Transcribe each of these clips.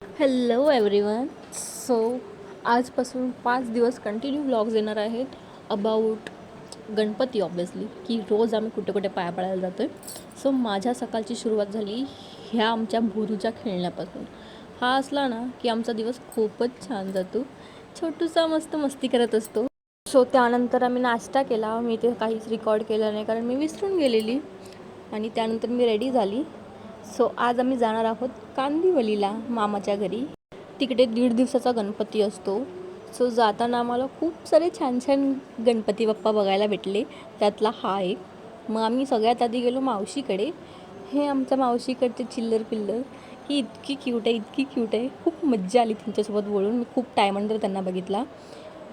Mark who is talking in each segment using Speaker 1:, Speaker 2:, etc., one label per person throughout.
Speaker 1: Hello everyone. So आजपासून 5 दिवस continue vlogs येणार आहेत अबाऊट गणपती. ऑब्वियसली की रोज आम्ही कुठे कुठे पाया पडायला जातो आहे. सो माझ्या सकाळची सुरुवात झाली ह्या आमच्या भुरूच्या खेळण्यापासून. हा असला ना की आमचा दिवस खूपच छान जातो. छोटूसा मस्त मस्ती करत असतो. सो त्यानंतर आम्ही नाश्ता केला. मी ते काहीच रेकॉर्ड केलं नाही कारण मी विसरून गेलेली. आणि त्यानंतर मी रेडी झाली. सो आज आम्ही जाणार आहोत कांदिवलीला मामाच्या घरी. तिकडे 1.5 दिवसाचा गणपती असतो. सो जाताना आम्हाला खूप सारे छान छान गणपती बाप्पा बघायला भेटले. त्यातला हा एक. मग आम्ही सगळ्यात आधी गेलो मावशीकडे. हे आमच्या मावशीकडचे चिल्लर पिल्लर ही इतकी क्यूट आहे, इतकी क्यूट आहे. खूप मज्जा आली त्यांच्यासोबत बोलून. मी खूप टायमानंतर त्यांना बघितला.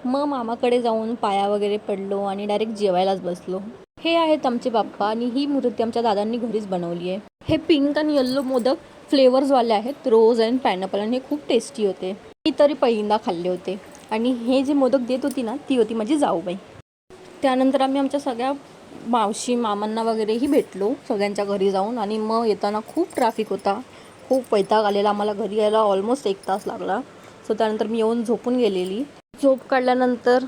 Speaker 1: मग मामाकडे जाऊन पाया वगैरे पडलो आणि डायरेक्ट जेवायलाच बसलो. हे आहेत आमचे बाप्पा आणि ही मूर्ती आमच्या दादांनी घरीच बनवली आहे. हे पिंक आणि येल्लो मोदक फ्लेवर्सवाले आहेत, रोज अँड पायनॅपल, आणि हे खूप टेस्टी होते. मी तरी पहिल्यांदा खाल्ले होते. आणि हे जे मोदक देत होती ना ती होती माझी जाऊबाई. त्यानंतर आम्ही आमच्या सगळ्या मावशी मामांना वगैरेही भेटलो सगळ्यांच्या घरी जाऊन. आणि मग येताना खूप ट्रॅफिक होता, खूप वैताग आलेला. आम्हाला घरी यायला ऑलमोस्ट 1 तास लागला. सो त्यानंतर मी येऊन झोपून गेलेली. झोप काढल्यानंतर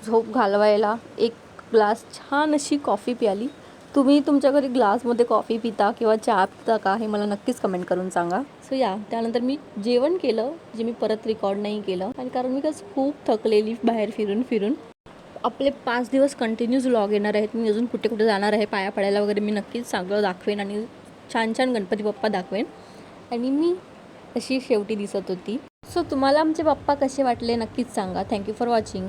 Speaker 1: झोप घालवायला एक ग्लास छान अशी कॉफी प्याली. तुम्ही तुमच्या घरी ग्लासमध्ये कॉफी पिता किंवा चहा पिता का हे मला नक्कीच कमेंट करून सांगा. सो त्यानंतर मी जेवण केलं जे मी परत रेकॉर्ड नाही केलं आणि कारण मी कसं खूप थकलेली बाहेर फिरून फिरून. आपले 5 दिवस कंटिन्यूज व्लॉग येणार आहेत. मी अजून कुठे कुठे जाणार आहे पाया पडायला वगैरे मी नक्कीच सगळं दाखवेन आणि छान छान गणपती बाप्पा दाखवेन. आणि मी अशी शेवटी दिसत होती. सो तुम्हाला आमचे बाप्पा कसे वाटले नक्कीच सांगा. Thank you for watching.